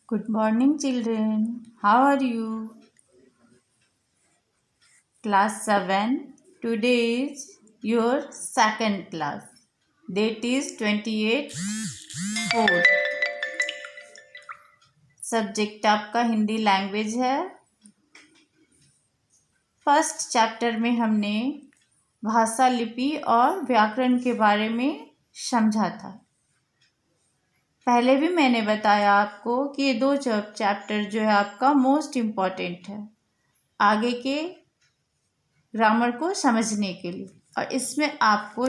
Good morning, children. How are you? Class 7. Today is your second class. Date is 28/4. Subject आपका Hindi language है। First chapter में हमने भाषा, लिपि और व्याकरण के बारे में समझा था। पहले भी मैंने बताया आपको कि ये दो चैप्टर जो है आपका मोस्ट इम्पॉर्टेंट है आगे के ग्रामर को समझने के लिए, और इसमें आपको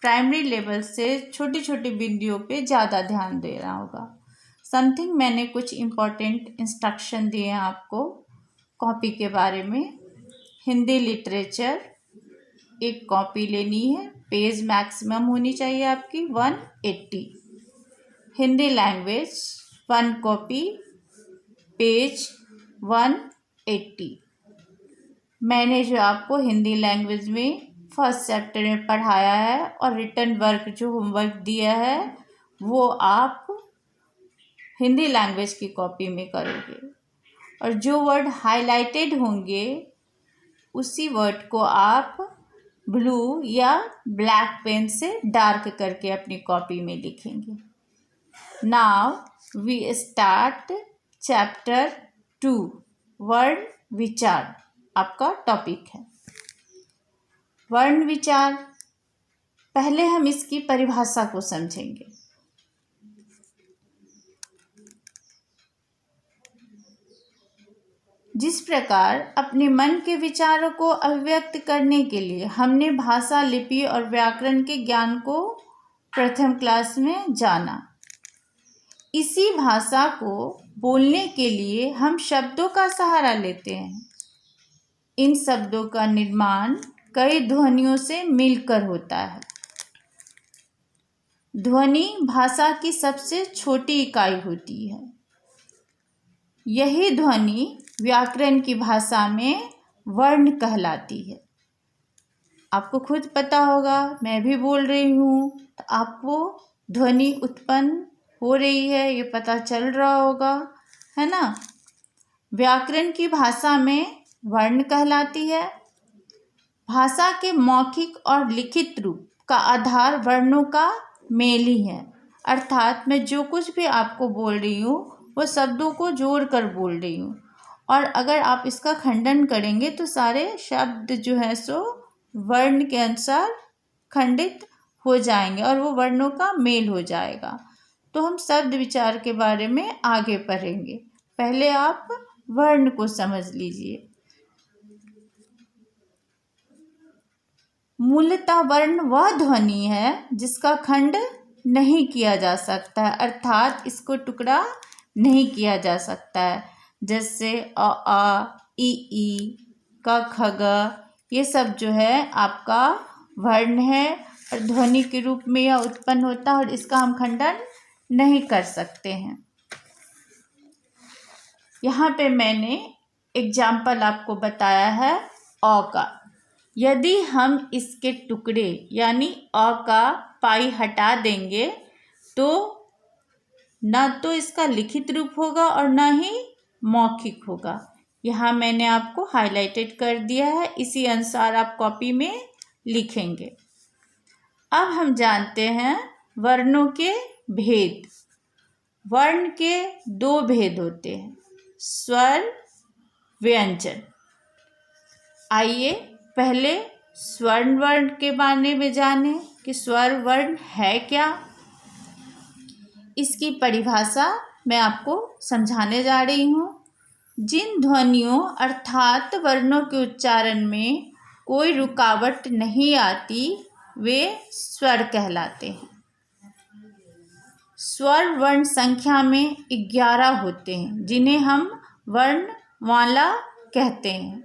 प्राइमरी लेवल से छोटी छोटी बिंदुओं पे ज़्यादा ध्यान देना होगा। समथिंग मैंने कुछ इम्पॉर्टेंट इंस्ट्रक्शन दिए हैं आपको कॉपी के बारे में। हिंदी लिटरेचर एक कॉपी लेनी है, पेज मैक्सिमम होनी चाहिए आपकी 180। Hindi language 1 copy, page 180। मैंने जो आपको हिंदी लैंग्वेज में फर्स्ट चैप्टर में पढ़ाया है और रिटन वर्क जो होमवर्क दिया है वो आप हिंदी लैंग्वेज की कॉपी में करोगे, और जो वर्ड हाइलाइटेड होंगे उसी वर्ड को आप ब्लू या ब्लैक पेन से डार्क करके अपनी कॉपी में लिखेंगे। नाउ वी स्टार्ट चैप्टर 2, वर्ण विचार आपका टॉपिक है। वर्ण विचार, पहले हम इसकी परिभाषा को समझेंगे। जिस प्रकार अपने मन के विचारों को अभिव्यक्त करने के लिए हमने भाषा, लिपि और व्याकरण के ज्ञान को प्रथम क्लास में जाना, इसी भाषा को बोलने के लिए हम शब्दों का सहारा लेते हैं। इन शब्दों का निर्माण कई ध्वनियों से मिलकर होता है। ध्वनि भाषा की सबसे छोटी इकाई होती है। यही ध्वनि व्याकरण की भाषा में वर्ण कहलाती है। आपको खुद पता होगा, मैं भी बोल रही हूँ तो आपको ध्वनि उत्पन्न हो रही है, ये पता चल रहा होगा, है ना। व्याकरण की भाषा में वर्ण कहलाती है। भाषा के मौखिक और लिखित रूप का आधार वर्णों का मेल ही है। अर्थात मैं जो कुछ भी आपको बोल रही हूँ वो शब्दों को जोड़कर बोल रही हूँ, और अगर आप इसका खंडन करेंगे तो सारे शब्द जो है सो वर्ण के अनुसार खंडित हो जाएंगे और वो वर्णों का मेल हो जाएगा। तो हम शब्द विचार के बारे में आगे पढ़ेंगे। पहले आप वर्ण को समझ लीजिए। मूलतः वर्ण वह ध्वनि है जिसका खंड नहीं किया जा सकता है, अर्थात इसको टुकड़ा नहीं किया जा सकता है। जैसे अ आ, ई, क ख ग, ये सब जो है आपका वर्ण है और ध्वनि के रूप में यह उत्पन्न होता है और इसका हम खंडन नहीं कर सकते हैं। यहाँ पे मैंने एग्जाम्पल आपको बताया है अ का। यदि हम इसके टुकड़े यानी अ का पाई हटा देंगे तो ना तो इसका लिखित रूप होगा और ना ही मौखिक होगा। यहाँ मैंने आपको हाइलाइटेड कर दिया है, इसी अनुसार आप कॉपी में लिखेंगे। अब हम जानते हैं वर्णों के भेद। वर्ण के 2 भेद होते हैं, स्वर, व्यंजन। आइए पहले स्वर्ण वर्ण के बारे में जानें कि स्वर वर्ण है क्या। इसकी परिभाषा मैं आपको समझाने जा रही हूँ। जिन ध्वनियों अर्थात वर्णों के उच्चारण में कोई रुकावट नहीं आती वे स्वर कहलाते हैं। स्वर वर्ण संख्या में 11 होते हैं जिन्हें हम वर्णमाला कहते हैं।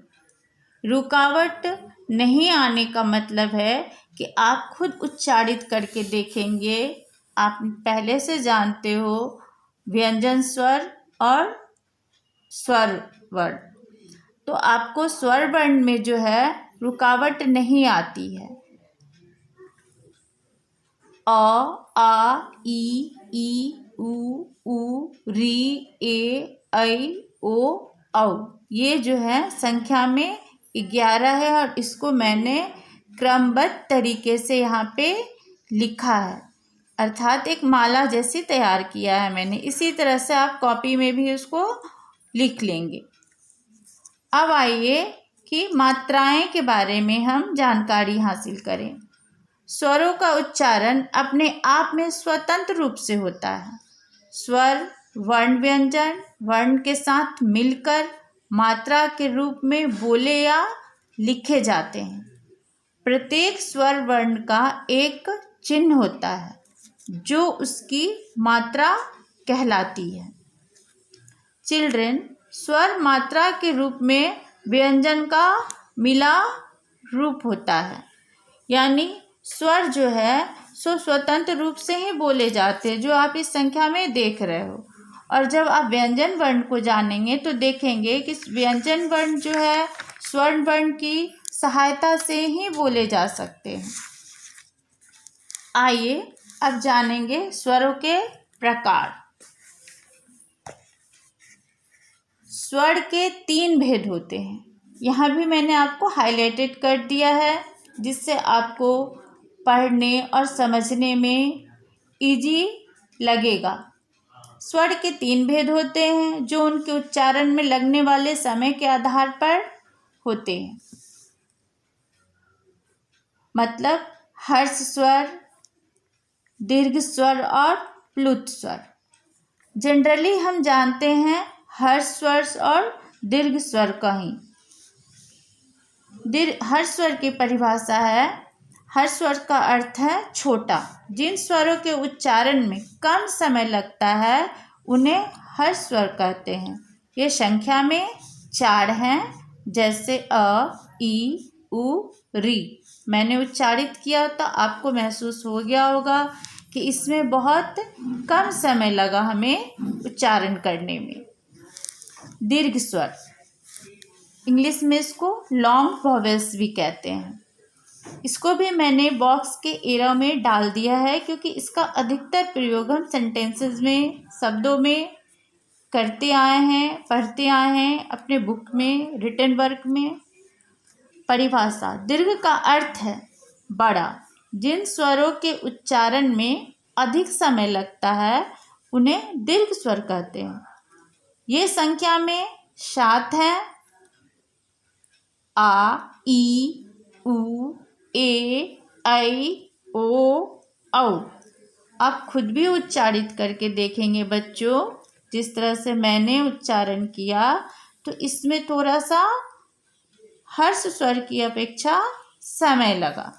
रुकावट नहीं आने का मतलब है कि आप खुद उच्चारित करके देखेंगे। आप पहले से जानते हो व्यंजन स्वर और स्वर वर्ण, तो आपको स्वर वर्ण में जो है रुकावट नहीं आती है। आ ई उ री ए ऐ ओ औ। ये जो है संख्या में 11 है और इसको मैंने क्रमबद्ध तरीके से यहाँ पे लिखा है, अर्थात एक माला जैसी तैयार किया है मैंने। इसी तरह से आप कॉपी में भी उसको लिख लेंगे। अब आइए कि मात्राएं के बारे में हम जानकारी हासिल करें। स्वरों का उच्चारण अपने आप में स्वतंत्र रूप से होता है। स्वर वर्ण व्यंजन वर्ण के साथ मिलकर मात्रा के रूप में बोले या लिखे जाते हैं। प्रत्येक स्वर वर्ण का एक चिन्ह होता है जो उसकी मात्रा कहलाती है। चिल्ड्रन, स्वर मात्रा के रूप में व्यंजन का मिला रूप होता है, यानी स्वर जो है सो स्वतंत्र रूप से ही बोले जाते हैं, जो आप इस संख्या में देख रहे हो। और जब आप व्यंजन वर्ण को जानेंगे तो देखेंगे कि व्यंजन वर्ण जो है स्वर्ण वर्ण की सहायता से ही बोले जा सकते हैं। आइए अब जानेंगे स्वरों के प्रकार। स्वर के 3 भेद होते हैं। यहाँ भी मैंने आपको हाईलाइटेड कर दिया है, जिससे आपको पढ़ने और समझने में इजी लगेगा। स्वर के 3 भेद होते हैं जो उनके उच्चारण में लगने वाले समय के आधार पर होते हैं। मतलब हर्ष स्वर, दीर्घ स्वर और प्लुत स्वर। जनरली हम जानते हैं हर्ष स्वर और दीर्घ स्वर का ही। हर्ष स्वर की परिभाषा है, हर्ष स्वर का अर्थ है छोटा। जिन स्वरों के उच्चारण में कम समय लगता है उन्हें हर्ष स्वर कहते हैं। ये संख्या में 4 हैं, जैसे अ, ई, उ, री। मैंने उच्चारित किया तो आपको महसूस हो गया होगा कि इसमें बहुत कम समय लगा हमें उच्चारण करने में। दीर्घ स्वर, इंग्लिश में इसको लॉन्ग वॉवेल्स भी कहते हैं। इसको भी मैंने बॉक्स के एरो में डाल दिया है, क्योंकि इसका अधिकतर प्रयोग हम सेंटेंसेस में, शब्दों में करते आए हैं, पढ़ते आए हैं अपने बुक में, रिटन वर्क में। परिभाषा, दीर्घ का अर्थ है बड़ा। जिन स्वरों के उच्चारण में अधिक समय लगता है उन्हें दीर्घ स्वर कहते हैं। ये संख्या में 7 हैं। आ, ई, उ, ए, ऐ, ओ, औ। आप खुद भी उच्चारित करके देखेंगे बच्चों, जिस तरह से मैंने उच्चारण किया तो इसमें थोड़ा सा हर्ष स्वर की अपेक्षा समय लगा।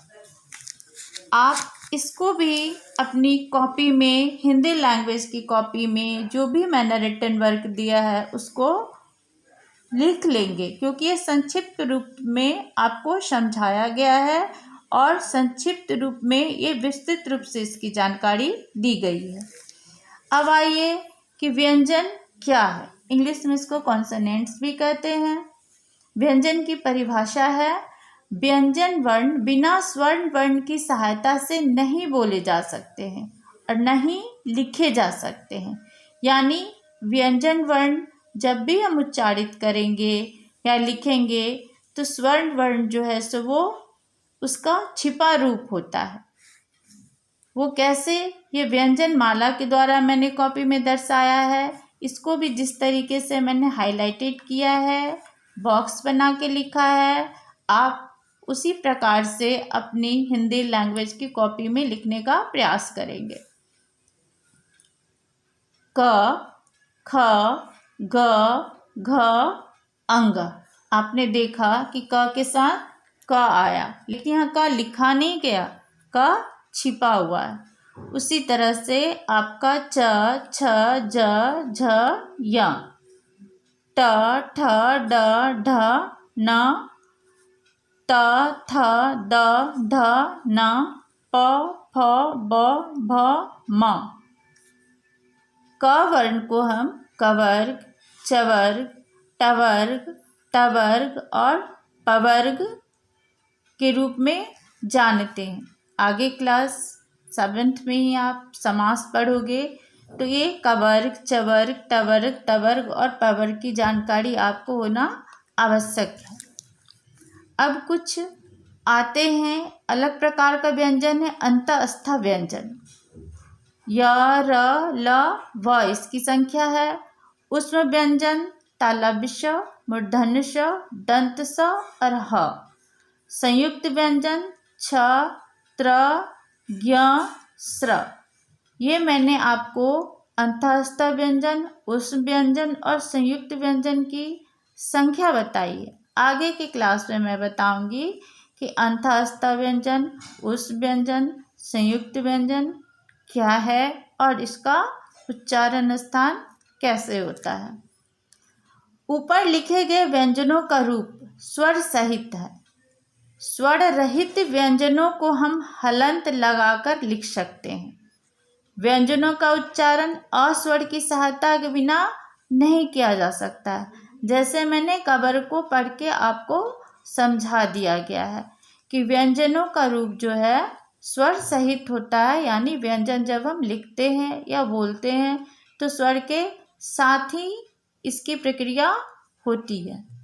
आप इसको भी अपनी कॉपी में, हिंदी लैंग्वेज की कॉपी में जो भी मैंने रिटन वर्क दिया है उसको लिख लेंगे, क्योंकि ये संक्षिप्त रूप में आपको समझाया गया है और संक्षिप्त रूप में ये विस्तृत रूप से इसकी जानकारी दी गई है। अब आइए कि व्यंजन क्या है। इंग्लिश में इसको कॉन्सोनेंट्स भी कहते हैं। व्यंजन की परिभाषा है, व्यंजन वर्ण बिना स्वर्ण वर्ण की सहायता से नहीं बोले जा सकते हैं और नहीं लिखे जा सकते हैं। यानी व्यंजन वर्ण जब भी हम उच्चारित करेंगे या लिखेंगे तो स्वर्ण वर्ण जो है सो वो उसका छिपा रूप होता है। वो कैसे, ये व्यंजन माला के द्वारा मैंने कॉपी में दर्शाया है। इसको भी जिस तरीके से मैंने हाईलाइटेड किया है, बॉक्स बना के लिखा है, आप उसी प्रकार से अपनी हिंदी लैंग्वेज की कॉपी में लिखने का प्रयास करेंगे। क, ख, ग, घ, अंग। आपने देखा कि क के साथ क आया, लेकिन यहाँ क लिखा नहीं गया, क छिपा हुआ है। उसी तरह से आपका च, छ, ज, झ, य, ट, ठ, ड, ढ, न, त, थ, द, ध, न, प, फ, ब, भ, म। क वर्ण को हम कवर्ग, चवर्ग, टवर्ग, टवर्ग और पवर्ग के रूप में जानते हैं। आगे क्लास 7th में ही आप समास पढ़ोगे तो ये कवर्ग, चवर्ग, टवर्ग, टवर्ग और पवर्ग की जानकारी आपको होना आवश्यक है। अब कुछ आते हैं अलग प्रकार का व्यंजन है अंतःस्थ व्यंजन। य, र, ल, व इसकी संख्या है। उसमें व्यंजन तालव्य श, मूर्धन्य श, दंत स और ह। संयुक्त व्यंजन छ, त्र, ज्ञ, स्र। ये मैंने आपको अंतःस्थ व्यंजन, उष्म व्यंजन और संयुक्त व्यंजन की संख्या बताई है। आगे की क्लास में मैं बताऊंगी कि अंतःस्थ व्यंजन, उष्म व्यंजन, संयुक्त व्यंजन क्या है और इसका उच्चारण स्थान कैसे होता है। ऊपर लिखे गए व्यंजनों का रूप स्वर सहित है। स्वर रहित व्यंजनों को हम हलंत लगाकर लिख सकते हैं। व्यंजनों का उच्चारण अस्वर की सहायता के बिना नहीं किया जा सकता है। जैसे मैंने कवर को पढ़ के आपको समझा दिया गया है कि व्यंजनों का रूप जो है स्वर सहित होता है, यानी व्यंजन जब हम लिखते हैं या बोलते हैं तो स्वर के साथ ही इसकी प्रक्रिया होती है।